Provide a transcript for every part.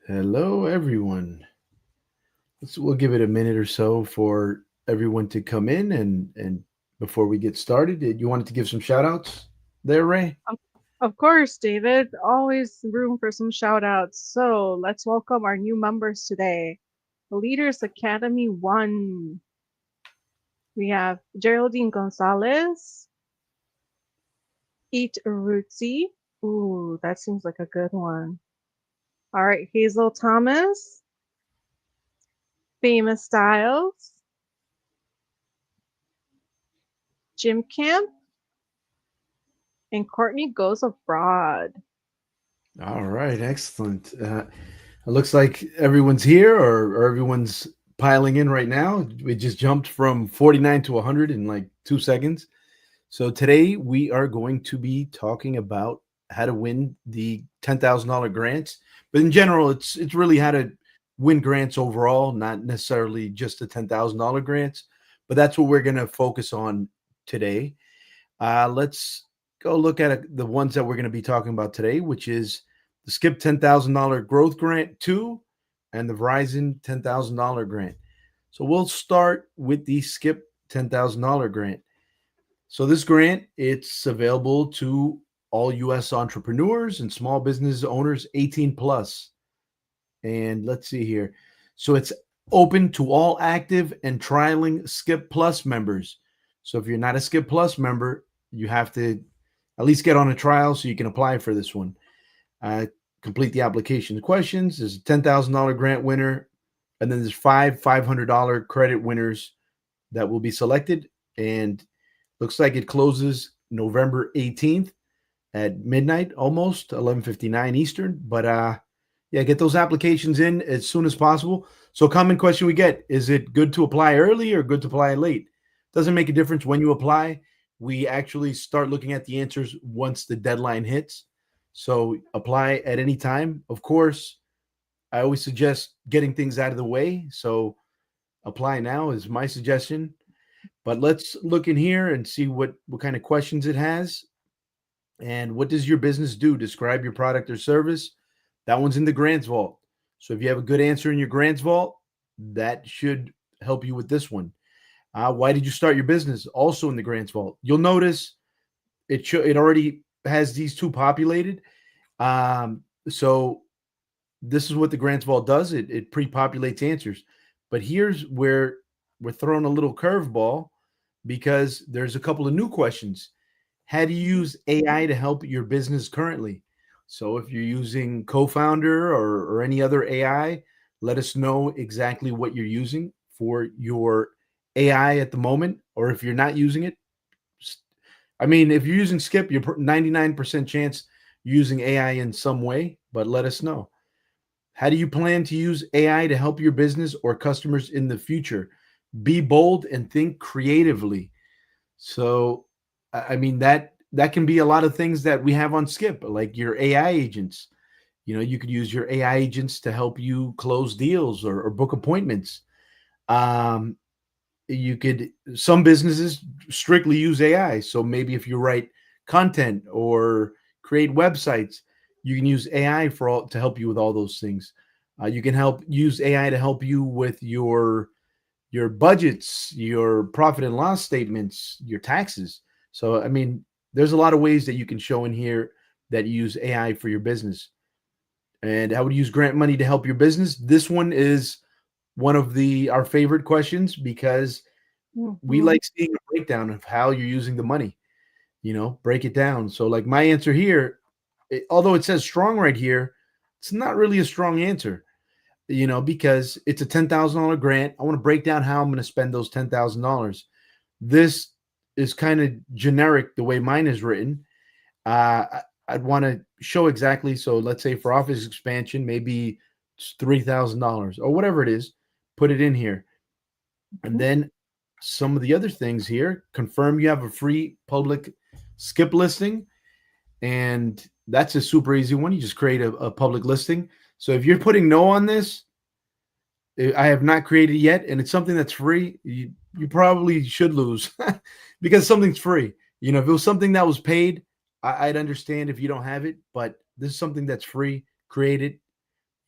Hello, everyone. We'll give it a minute or so for everyone to come in and before we get started, you wanted to give some shout outs there, Ray? Of, of course, David. Always room for some shout outs. So let's welcome our new members today. Leaders Academy 1. We have Geraldine Gonzalez, Eat Rootsy. Ooh, that seems like a good one. All right, Hazel Thomas, Famous Styles, Jim Camp, and Courtney Goes Abroad. All right, excellent. It looks like everyone's here or everyone's piling in right now. We just jumped from 49 to 100 in like 2 seconds. So today we are going to be talking about how to win the $10,000 grants, but in general, it's really how to win grants overall, not necessarily just the $10,000 grants. But that's what we're going to focus on today. Let's go look at the ones that we're going to be talking about today, which is the Skip $10,000 Growth Grant 2 and the Verizon $10,000 grant. So we'll start with the Skip $10,000 grant. So this grant, it's available to all U.S. entrepreneurs and small business owners 18 plus. And let's see here. So it's open to all active and trialing Skip Plus members. So if you're not a Skip Plus member, you have to at least get on a trial so you can apply for this one. Uh, Complete the application questions. There's a $10,000 grant winner, and then there's five $500 credit winners that will be selected. And looks like it closes November 18th at midnight, almost 11:59 Eastern. But yeah, get those applications in as soon as possible. So, common question we get: is it good to apply early or good to apply late? Doesn't make a difference when you apply. We actually start looking at the answers once the deadline hits. So, apply at any time. Of course, I always suggest getting things out of the way. So, apply now is my suggestion. But let's look in here and see what kind of questions it has. And what does your business do? Describe your product or service. That one's in the grants vault. So if you have a good answer in your grants vault, that should help you with this one. Why did you start your business? Also in the grants vault. You'll notice it already has these two populated. So this is what the grants vault does. It pre-populates answers. But here's where we're throwing a little curveball because there's a couple of new questions. How do you use AI to help your business currently? So if you're using Co-Founder or any other AI, let us know exactly what you're using for your AI at the moment. Or if you're not using it, I mean, if you're using Skip, you're 99% chance using AI in some way, but let us know. How do you plan to use AI to help your business or customers in the future? Be bold and think creatively. So, I mean that can be a lot of things that we have on Skip, like your AI agents. You know, you could use your AI agents to help you close deals or book appointments. Um, you could some businesses strictly use AI. So maybe if you write content or create websites, you can use AI for all to help you with all those things. You can help use AI to help you with your budgets, your profit and loss statements, your taxes. So, I mean, there's a lot of ways that you can show in here that you use AI for your business. And how would you use grant money to help your business? This one is one of the our favorite questions because we Mhm. like seeing a breakdown of how you're using the money. You know, break it down. So, like my answer here, although it says strong right here, it's not really a strong answer, you know, because it's a $10,000 grant. I want to break down how I'm going to spend those $10,000. This is kind of generic the way mine is written. I'd want to show exactly. So let's say for office expansion, maybe it's $3,000 or whatever it is, put it in here. And Mhm. then some of the other things here confirm you have a free public skip listing. And that's a super easy one. You just create a public listing. So if you're putting no on this, I have not created yet, and it's something that's free. You probably should lose because something's free. You know, if it was something that was paid, I'd understand if you don't have it. But this is something that's free. Create it.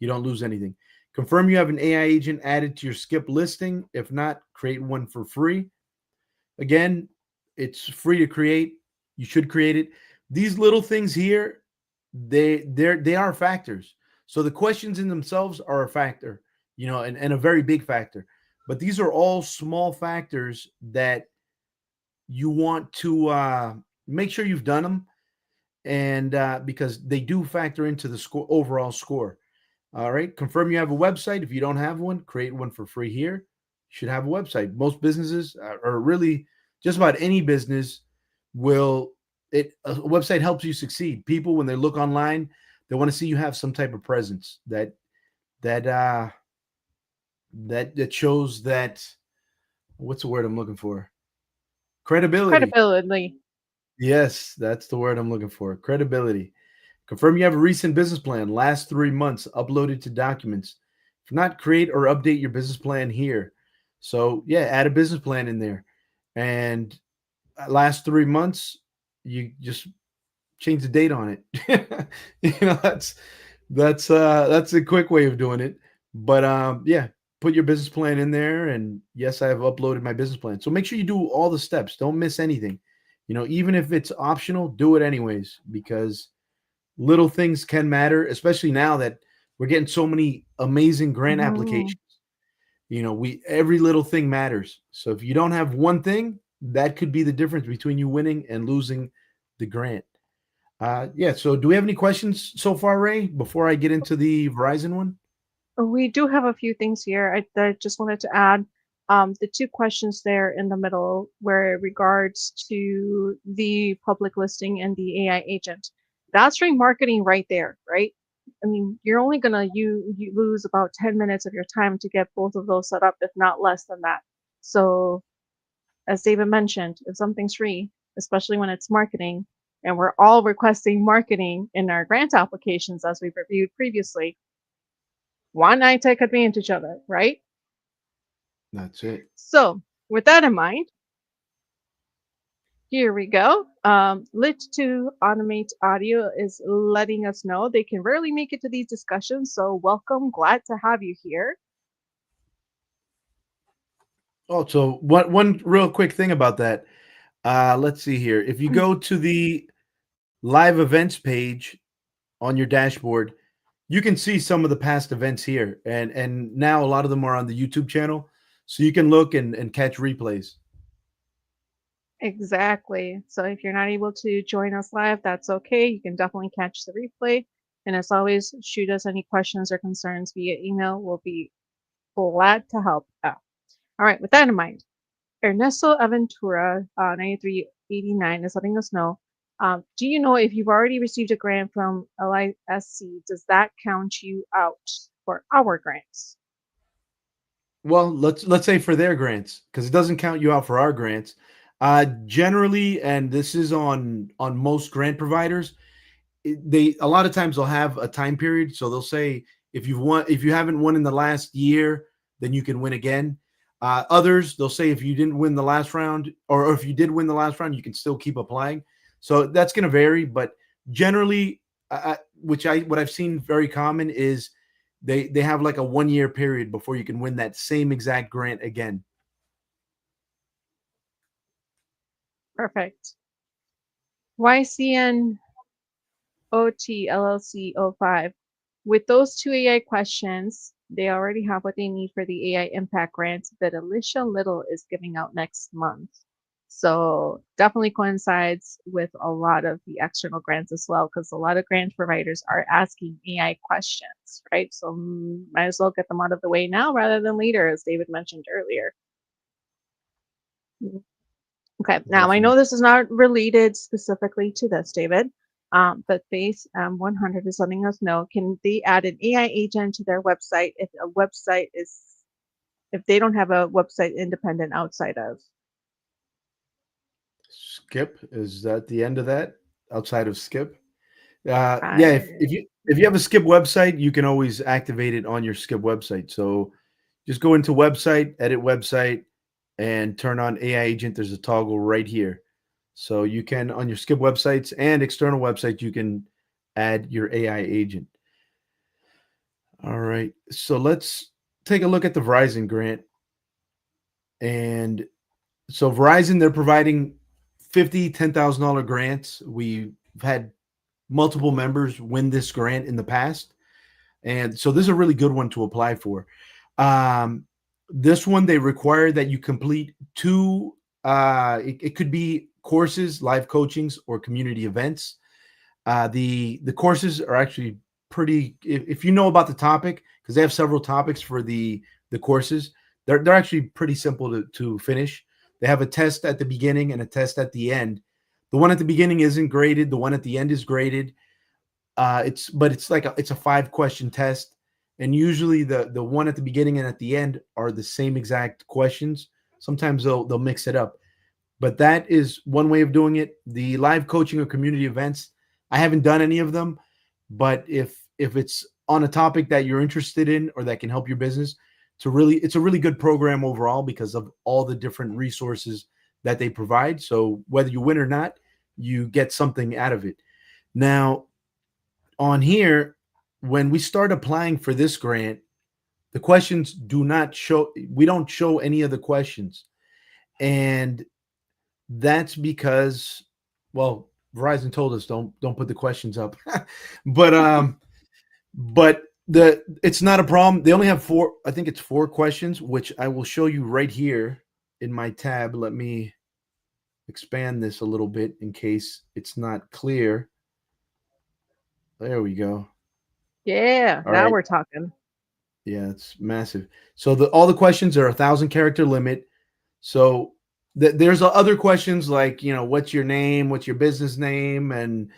You don't lose anything. Confirm you have an AI agent added to your Skip listing. If not, create one for free. Again, it's free to create. You should create it. These little things here, they are factors. So the questions in themselves are a factor, and a very big factor. But these are all small factors that you want to make sure you've done them, and because they do factor into the overall score. All right. Confirm you have a website. If you don't have one, create one for free here. You should have a website. Most businesses, or really just about any business, will it a website helps you succeed. People, when they look online, they want to see you have some type of presence that that shows that, what's the word I'm looking for? Credibility. Credibility. Yes, that's the word I'm looking for. Credibility. Confirm you have a recent business plan, last 3 months, uploaded to documents. If not, create or update your business plan here. So, yeah, add a business plan in there. And last 3 months, you just change the date on it. That's a quick way of doing it. But yeah, put your business plan in there. And yes, I have uploaded my business plan. So make sure you do all the steps. Don't miss anything. Even if it's optional, do it anyways, because little things can matter, especially now that we're getting so many amazing grant Mhm. applications. We every little thing matters. So if you don't have one thing, that could be the difference between you winning and losing the grant. Yeah. So do we have any questions so far, Ray? Before I get into the Verizon one? We do have a few things here. I just wanted to add the two questions there in the middle where it regards to the public listing and the AI agent. That's remarketing right there, right? I mean, you're only gonna you lose about 10 minutes of your time to get both of those set up, if not less than that. So as David mentioned, if something's free, especially when it's marketing, and we're all requesting marketing in our grant applications as we've reviewed previously, why not take advantage of it, right? That's it. So, with that in mind, here we go. Lit to Automate Audio is letting us know they can rarely make it to these discussions, so welcome. Glad to have you here. Oh, so one real quick thing about that. Let's see here. If you go to the live events page on your dashboard, you can see some of the past events here, and now a lot of them are on the YouTube channel, so you can look and catch replays. Exactly. So, if you're not able to join us live, that's okay. You can definitely catch the replay. And as always, shoot us any questions or concerns via email. We'll be glad to help out. All right, with that in mind, Ernesto Aventura, 9389, is letting us know. Do you know if you've already received a grant from LISC, does that count you out for our grants? Well, let's say for their grants, because it doesn't count you out for our grants. Generally, and this is on most grant providers, they a lot of times they'll have a time period. So they'll say if you haven't won in the last year, then you can win again. Others, they'll say if you didn't win the last round, or if you did win the last round, you can still keep applying. So that's going to vary, but generally, what I've seen very common is they have like a 1 year period before you can win that same exact grant again. Perfect. YCN OT LLC 05. With those two AI questions, they already have what they need for the AI impact grants that Alicia Little is giving out next month. So definitely coincides with a lot of the external grants as well, because a lot of grant providers are asking AI questions, right? So might as well get them out of the way now rather than later, as David mentioned earlier. Okay, now I know Definitely. this is not related specifically to this, David, but Base 100 is letting us know, can they add an AI agent to their website if they don't have a website independent outside of? Skip, is that the end of that? Outside of Skip? Yeah, if you have a Skip website, you can always activate it on your Skip website. So just go into website, edit website, and turn on AI agent. There's a toggle right here. So you can, on your Skip websites and external websites, you can add your AI agent. All right. So let's take a look at the Verizon grant. And so Verizon, they're providing 50, $10,000 grants. We've had multiple members win this grant in the past. And so this is a really good one to apply for. Um, this one, they require that you complete two, it could be courses, live coachings, or community events. The courses are actually pretty. If you know about the topic, because they have several topics for the courses, they're actually pretty simple to finish. They have a test at the beginning and a test at the end. The one at the beginning isn't graded. The one at the end is graded. It's like it's a 5 question test, and usually the one at the beginning and at the end are the same exact questions. Sometimes they'll mix it up, but that is one way of doing it. The live coaching or community events, I haven't done any of them, but if it's on a topic that you're interested in or that can help your business, it's a really good program overall because of all the different resources that they provide. So whether you win or not, you get something out of it. Now, on here, when we start applying for this grant, the questions do not show, we don't show any of the questions. And that's because, well, Verizon told us don't put the questions up. but but the it's not a problem. They only have four, I think it's 4 questions, which I will show you right here in my tab. Let me expand this a little bit in case it's not clear. There we go. Yeah, All now right. we're talking. Yeah, it's massive. So all the questions are 1,000 character limit. So there's other questions like, what's your name, what's your business name, and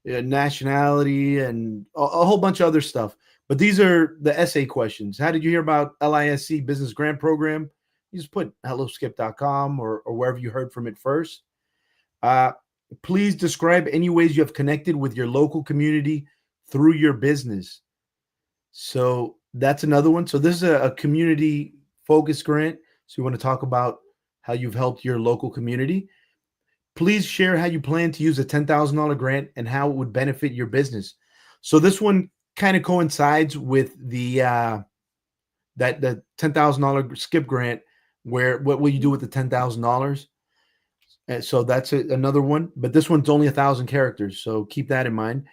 nationality, and a whole bunch of other stuff. But these are the essay questions. How did you hear about LISC Business Grant Program? You just put helloskip.com or wherever you heard from it first. Uh, Please describe any ways you have connected with your local community through your business. So that's another one. So this is a community focused grant. So you want to talk about how you've helped your local community. Please share how you plan to use a $10,000 grant and how it would benefit your business. So this one kind of coincides with the $10,000 skip grant, where what will you do with the $10,000? And so that's another one, but this one's only 1,000 characters. So keep that in mind.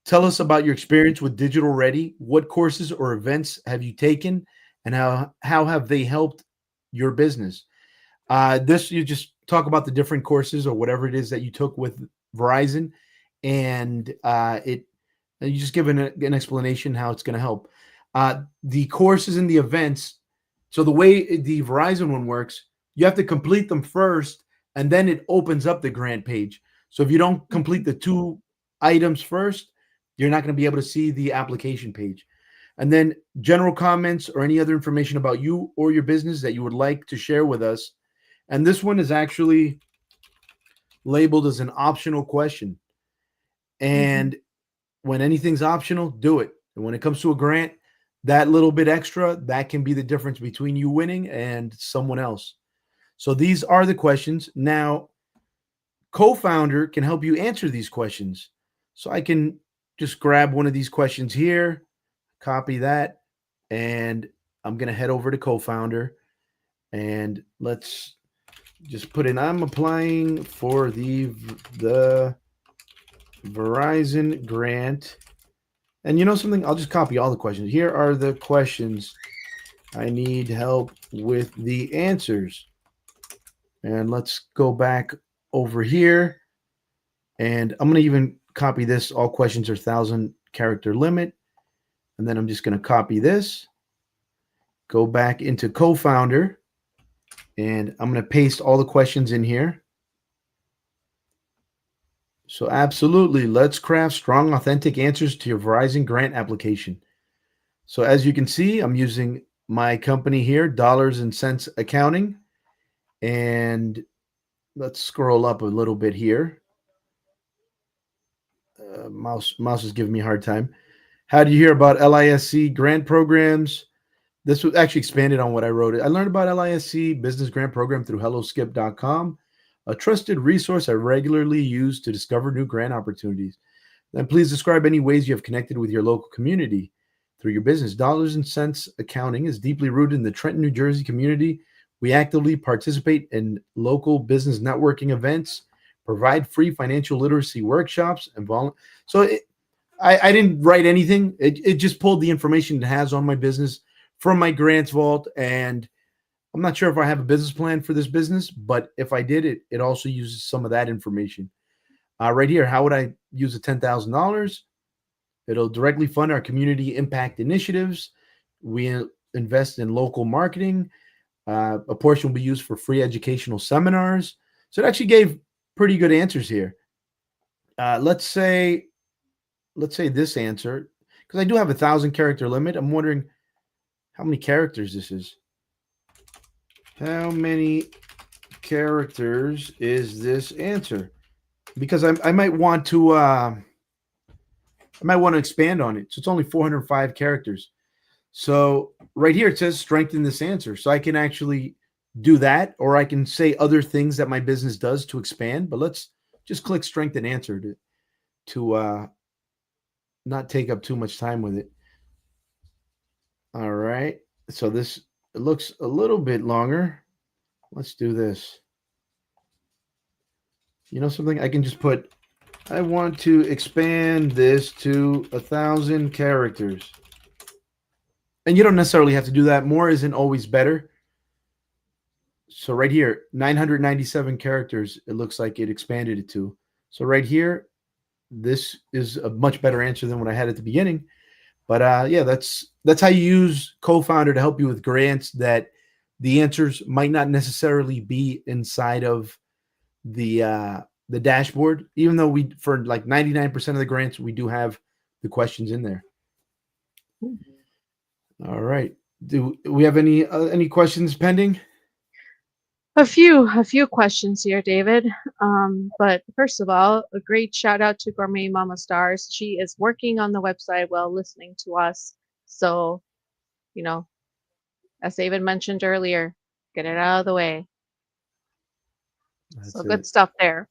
Tell us about your experience with Digital Ready. What courses or events have you taken, and how have they helped your business? This, you just talk about the different courses or whatever it is that you took with Verizon, and you just give an explanation how it's going to help. The courses and the events. So the way the Verizon one works, you have to complete them first, and then it opens up the grant page. So if you don't complete the 2 items first, you're not going to be able to see the application page. And then general comments or any other information about you or your business that you would like to share with us. And this one is actually labeled as an optional question. And when anything's optional, do it. And when it comes to a grant, that little bit extra, that can be the difference between you winning and someone else. So these are the questions. Now, co-founder can help you answer these questions. So I can just grab one of these questions here, copy that, and I'm going to head over to co-founder, and let's just put in, I'm applying for the Verizon grant. And you know something? I'll just copy all the questions. Here are the questions. I need help with the answers. And let's go back over here. And I'm going to even copy this. All questions are 1,000 character limit. And then I'm just going to copy this, go back into co-founder, and I'm going to paste all the questions in here. So absolutely, let's craft strong, authentic answers to your Verizon grant application. So as you can see, I'm using my company here, Dollars and Cents Accounting. And let's scroll up a little bit here. Mouse is giving me a hard time. How do you hear about LISC grant programs? This was actually expanded on what I wrote. I learned about LISC business grant program through helloskip.com, a trusted resource I regularly use to discover new grant opportunities. Then please describe any ways you have connected with your local community. through your business. Dollars and Cents Accounting is deeply rooted in the Trenton, New Jersey community. We actively participate in local business networking events, provide free financial literacy workshops, and so I didn't write anything. It just pulled the information it has on my business from my grants vault, and I'm not sure if I have a business plan for this business, but if I did, it also uses some of that information. Right here, how would I use the $10,000? It'll directly fund our community impact initiatives. We invest in local marketing. A portion will be used for free educational seminars. So it actually gave pretty good answers here. Let's say this answer, because I do have 1,000 character limit. I'm wondering how many characters this is. How many characters is this answer? Because I might want to expand on it. So it's only 405 characters. So right here it says strengthen this answer. So I can actually do that, or I can say other things that my business does to expand. But let's just click strengthen answer to not take up too much time with it. All right. So this looks a little bit longer. Let's do this. You know something? I can just put, I want to expand this to 1,000 characters. And you don't necessarily have to do that. More isn't always better. So right here, 997 characters, it looks like it expanded it to. So right here, this is a much better answer than what I had at the beginning. But yeah, that's how you use Co-Founder to help you with grants that the answers might not necessarily be inside of the dashboard, even though we, for like 99% of the grants, we do have the questions in there. All right. Do we have any questions pending? A few questions here, David. But first of all, a great shout out to Gourmet Mama Stars. She is working on the website while listening to us. So, you know, as David mentioned earlier, get it out of the way. That's So good it. stuff there.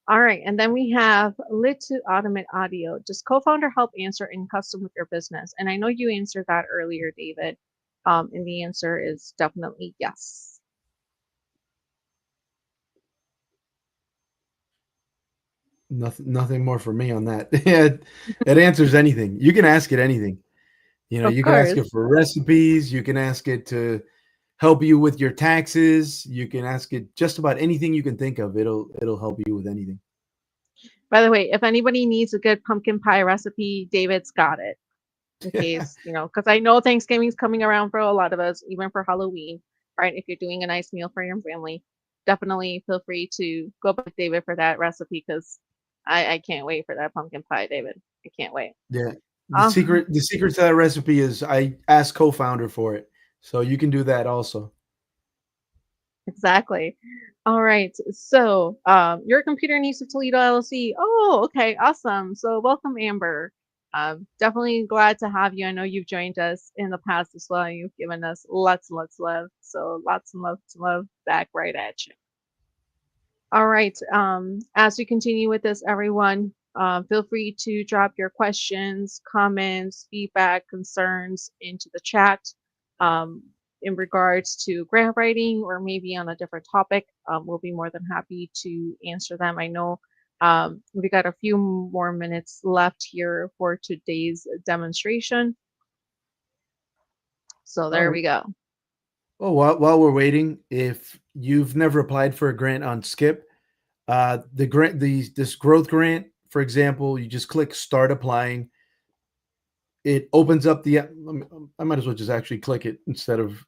All right, and then we have Lit to Automate Audio. Does co-founder help answer in custom with your business? And I know you answered that earlier, David. And the answer is definitely yes. Nothing more for me on that. It answers anything. You can ask it anything. Of You can ask course. it for recipes. You can ask it to help you with your taxes. You can ask it just about anything you can think of. It'll help you with anything. By the way, if anybody needs a good pumpkin pie recipe, David's got it. In case, because I know Thanksgiving's coming around for a lot of us, even for Halloween, right? If you're doing a nice meal for your family, definitely feel free to go back to David for that recipe because I can't wait for that pumpkin pie, David. I can't wait. Yeah. Oh, The secret to that recipe is I asked co-founder for it. So you can do that also. exactly. All right. So, your computer needs to Toledo LLC. Oh, okay. Awesome. So, welcome, Amber. Definitely glad to have you. I know you've joined us in the past as well. You've given us lots and lots of love. So, lots and lots of love back right at you. All right. As we continue with this, everyone, feel free to drop your questions, comments, feedback, concerns into the chat um, in regards to grant writing or maybe on a different topic. We'll be more than happy to answer them. I know we got a few more minutes left here for today's demonstration. So All there right. we go. Well, while we're waiting, if you've never applied for a grant on Skip, the grant, this growth grant, for example, you just click Start Applying. It opens up I might as well just actually click it instead of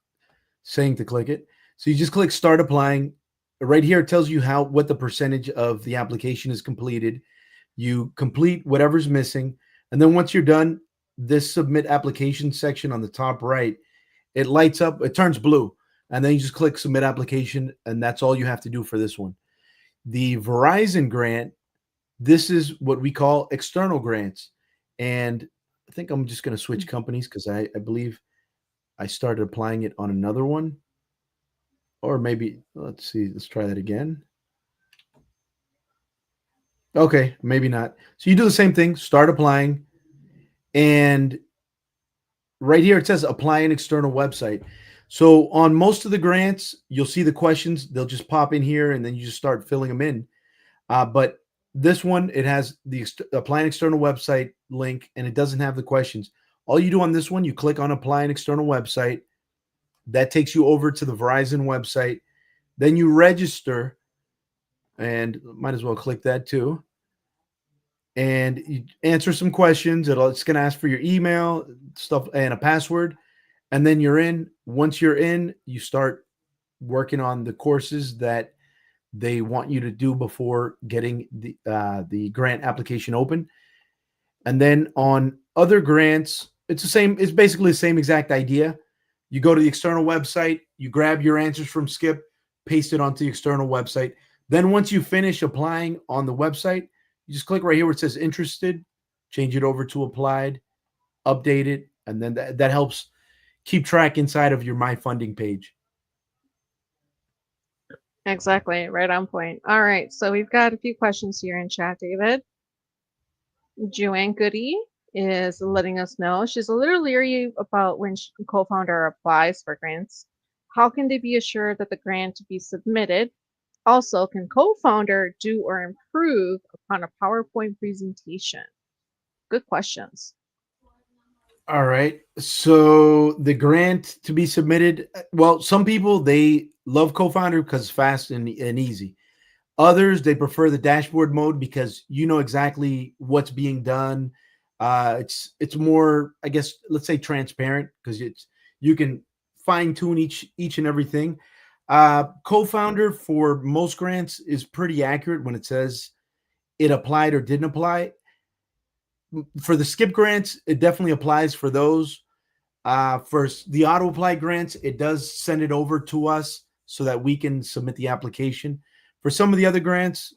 saying to click it. So you just click Start Applying. Right here, it tells you what the percentage of the application is completed. You complete whatever's missing, and then once you're done, this Submit Application section on the top right, it lights up. It turns blue, and then you just click Submit Application, and that's all you have to do for this one. The Verizon grant, this is what we call external grants. And I think I'm just going to switch companies because I believe I started applying it on another one. Or maybe, let's see, let's try that again. Okay, maybe not. So you do the same thing, start applying, and right here it says apply an external website. So on most of the grants, you'll see the questions. They'll just pop in here, and then you just start filling them in. But this one, it has the apply an external website link, and it doesn't have the questions. All you do on this one, you click on apply an external website. That takes you over to the Verizon website. Then you register, and might as well click that too. And you answer some questions. It's going to ask for your email, stuff, and a password. And then you're in. Once you're in, you start working on the courses that they want you to do before getting the grant application open. And then on other grants, it's the same. It's basically the same exact idea. You go to the external website, you grab your answers from Skip, paste it onto the external website. Then once you finish applying on the website, you just click right here where it says interested, change it over to applied, update it, and then that helps keep track inside of your My Funding page. Exactly, right on point. All right, so we've got a few questions here in chat, David. Joanne Goody is letting us know she's a little leery about when co-founder applies for grants. How can they be assured that the grant to be submitted? Also, can co-founder do or improve upon a PowerPoint presentation? Good questions. All right. So the grant to be submitted, well, some people they love co-founder because it's fast and easy. Others they prefer the dashboard mode because you know exactly what's being done. It's more, I guess, let's say transparent because it's you can fine tune each and everything. Co-founder for most grants is pretty accurate when it says it applied or didn't apply. For the skip grants, it definitely applies for those. For the auto apply grants, it does send it over to us so that we can submit the application. For some of the other grants,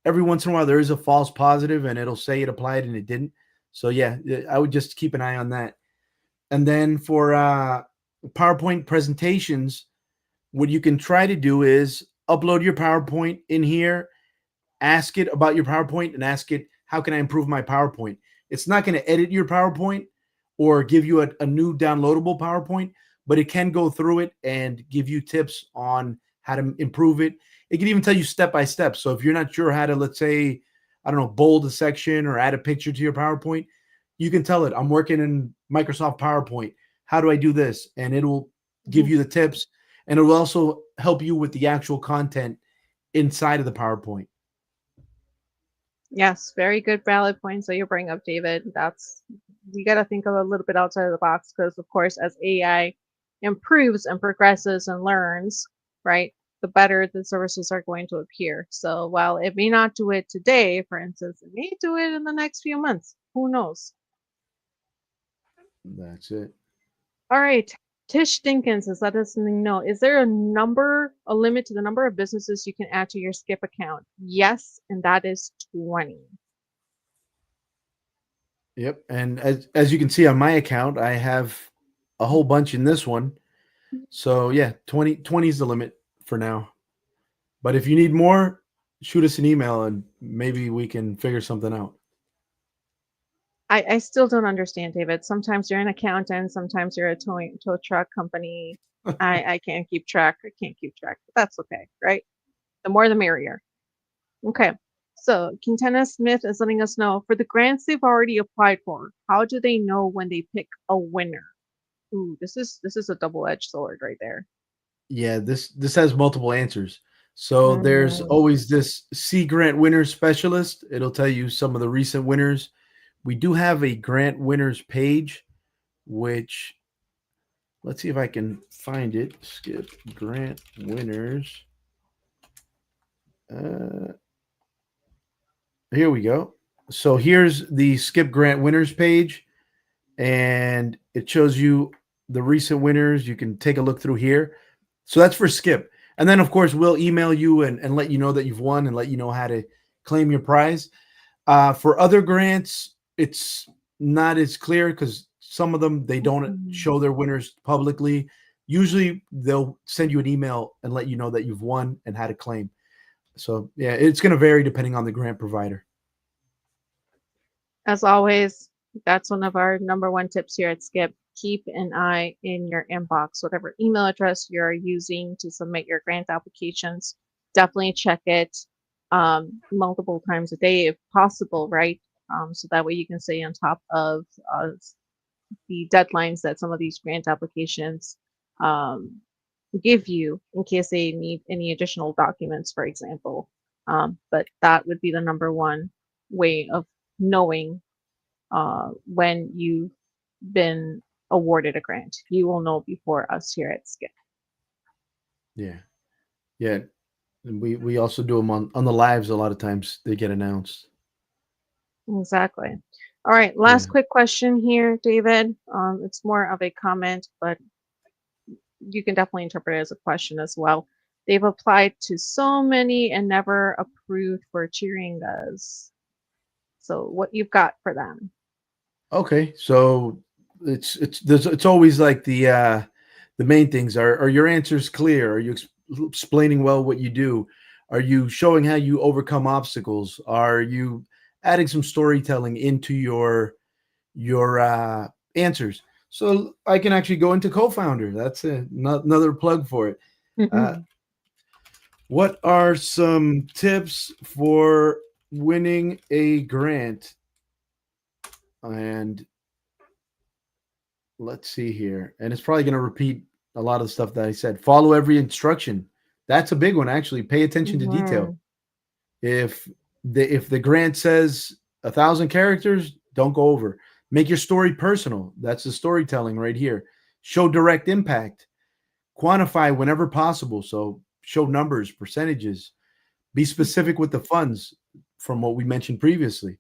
every once in a while there is a false positive and it'll say it applied and it didn't. So yeah, I would just keep an eye on that. And then for PowerPoint presentations, what you can try to do is upload your PowerPoint in here, ask it about your PowerPoint, and ask it, how can I improve my PowerPoint? It's not going to edit your PowerPoint or give you a new downloadable PowerPoint, but it can go through it and give you tips on how to improve it. It can even tell you step by step. So if you're not sure how to, let's say, I don't know, bold a section or add a picture to your PowerPoint, you can tell it, I'm working in Microsoft PowerPoint. How do I do this? And it'll give you the tips, and it will also help you with the actual content inside of the PowerPoint. Yes, very good valid points that you bring up, David. That's we got to think of a little bit outside of the box because, of course, as AI improves and progresses and learns, right, the better the services are going to appear. So while it may not do it today, for instance, it may do it in the next few months. Who knows? That's it. All right. Tish Dinkins is letting us know, is there a limit to the number of businesses you can add to your Skip account? Yes, and that is 20. Yep. And as you can see on my account, I have a whole bunch in this one. So yeah, 20 is the limit for now. But if you need more, shoot us an email and maybe we can figure something out. I still don't understand, David. Sometimes you're an accountant, sometimes you're a tow truck company. I can't keep track. I can't keep track, but that's okay, right? The more the merrier. Okay. So Quintana Smith is letting us know for the grants they've already applied for, how do they know when they pick a winner? Ooh, this is a double-edged sword right there. Yeah, this has multiple answers. So there's Mhm. always this C grant winners specialist. It'll tell you some of the recent winners. We do have a grant winners page, which let's see if I can find it. Skip grant winners. Uh, Here we go. So here's the Skip Grant winners page, and it shows you the recent winners. You can take a look through here. So that's for Skip. And then, of course, we'll email you and let you know that you've won and let you know how to claim your prize. For other grants, it's not as clear because some of them they don't Mhm. show their winners publicly. Usually, they'll send you an email and let you know that you've won and how to claim. So, yeah, it's going to vary depending on the grant provider. As always, that's one of our number one tips here at Skip. keep an eye in your inbox, whatever email address you're using to submit your grant applications. Definitely check it multiple times a day if possible, right? So that way you can stay on top of the deadlines that some of these grant applications um, give you in case they need any additional documents, for example. But that would be the number one way of knowing when you've been awarded a grant. You will know before us here at Skip. Yeah, yeah. And we also do them on the lives. A lot of times they get announced. Exactly. All right, last Yeah. quick question here, David. It's more of a comment, but you can definitely interpret it as a question as well. They've applied to so many and never approved for Chiringas. So what you've got for them? Okay, so it's always like the main things are your answers clear? Are you explaining well what you do? Are you showing how you overcome obstacles? Are you adding some storytelling into your answers? So I can actually go into co-founder. That's another plug for it. Uh, what are some tips for winning a grant? And let's see here. And it's probably going to repeat a lot of the stuff that I said. Follow every instruction. That's a big one, actually. Pay attention to detail. Mhm. If the grant says 1,000 characters, don't go over. Make your story personal. That's the storytelling right here. Show direct impact. Quantify whenever possible. So show numbers, percentages. Be Mhm. specific with the funds from what we mentioned previously.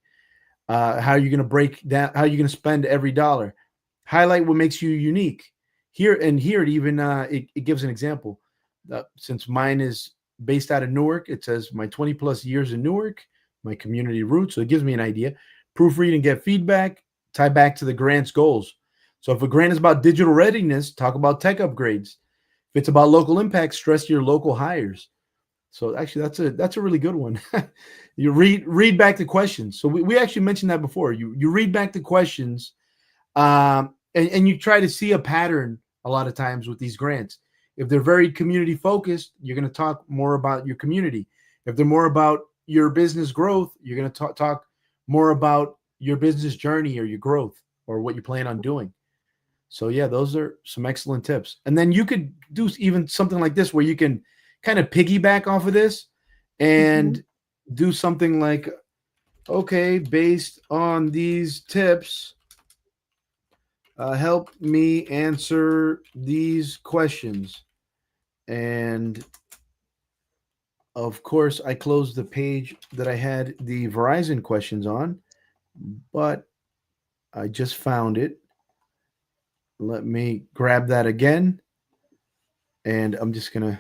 How you're going to break down, how you're going to spend every dollar. Highlight what makes you unique. Here it even it gives an example. Since mine is based out of Newark, it says my 20 plus years in Newark, my community roots. So it gives me an idea. Proofread and get feedback. Tie back to the grant's goals. So if a grant is about digital readiness, talk about tech upgrades. If it's about local impact, stress your local hires. So actually, that's a really good one. You read back the questions. So we actually mentioned that before. You read back the questions, and you try to see a pattern a lot of times with these grants. If they're very community focused, you're going to talk more about your community. If they're more about your business growth, you're going to talk more about your business journey or your growth or what you plan on doing. So yeah, those are some excellent tips. And then you could do even something like this where you can kind of piggyback off of this Mhm. and do something like, okay, based on these tips, help me answer these questions. And of course, I closed the page that I had the Verizon questions on, but I just found it. Let me grab that again. And I'm just going to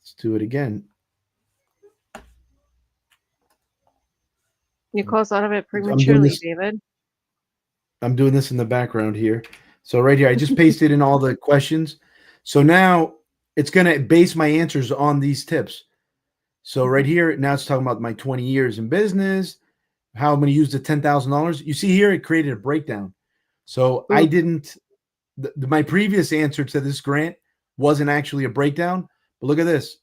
let's do it again. You close out of it I'm doing prematurely, this David. I'm doing this in the background here. So right here, I just pasted in all the questions. So now it's going to base my answers on these tips. So right Mhm. here, now it's talking about my 20 years in business, how I'm going to use the $10,000. You see here, it created a breakdown. So I Ooh. didn't, my previous answer to this grant wasn't actually a breakdown. But look at this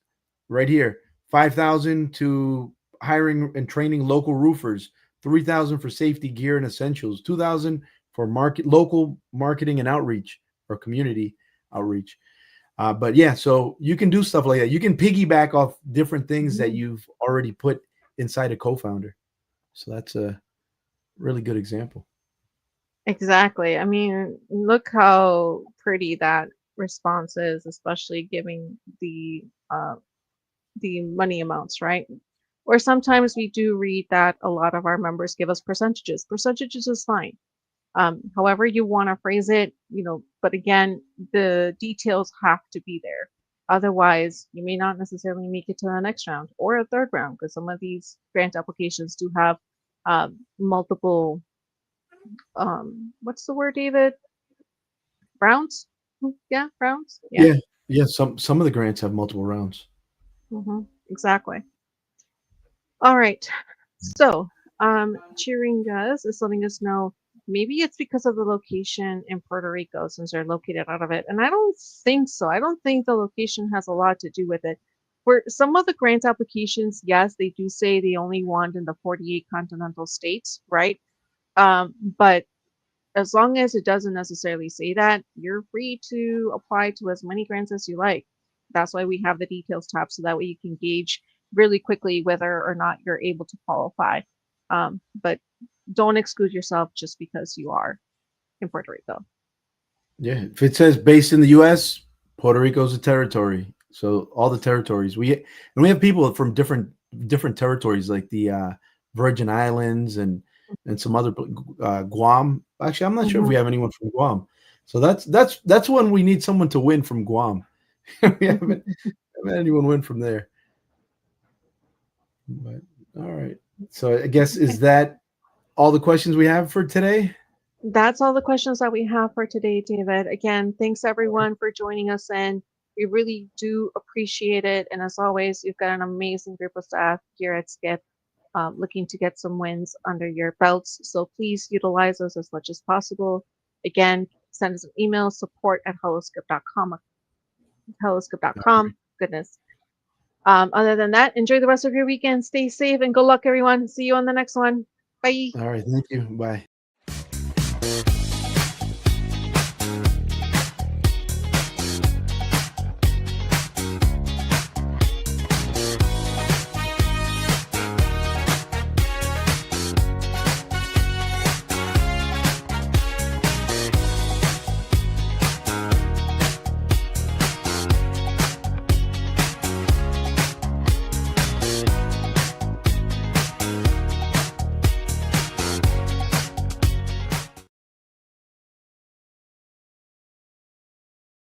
right here, 5,000 to hiring and training local roofers, 3,000 for safety gear and essentials, 2,000 for local marketing and outreach or community outreach. But yeah, so you can do stuff like that. You can piggyback off different things that Mhm. you've already put inside a co-founder. So that's a really good example. Exactly. I mean, look how pretty that response is, especially giving the money amounts, right? Or sometimes we do read that a lot of our members give us percentages. Percentages is fine. However you want to phrase it, but again, the details have to be there. Otherwise, you may not necessarily make it to the next round or a third round because some of these grant applications do have multiple, what's the word, David? Rounds? Yeah, rounds. Yeah. Yeah, yeah. Some of the grants have multiple rounds. Exactly. All right. So, Cheering Gus is letting us know. Maybe it's because of the location in Puerto Rico since they're located out of it. And I don't think so. I don't think the location has a lot to do with it. For some of the grant applications, yes, they do say they only want in the 48 continental states, right? But as long as it doesn't necessarily say that, you're free to apply to as many grants as you like. That's why we have the details tab so that way you can gauge really quickly whether or not you're able to qualify. But don't exclude yourself just because you are in Puerto Rico. Yeah, if it says based in the U.S., Puerto Rico's a territory. So all the territories we have people from different territories like the Virgin Islands and some other Guam. Actually, I'm not sure if Mhm. we have anyone from Guam. So that's when we need someone to win from Guam. We haven't had anyone win from there. But all right. So I guess Okay. is that all the questions we have for today? That's all the questions that we have for today, David. Again, thanks everyone for joining us in. We really do appreciate it. And as always, you've got an amazing group of staff here at Skip looking to get some wins under your belts. So please utilize us as much as possible. Again, send us an email, support@helloscope.com. Helloscope.com. Goodness. Other than that, enjoy the rest of your weekend. Stay safe and good luck, everyone. See you on the next one. Bye. All right. Thank you. Bye.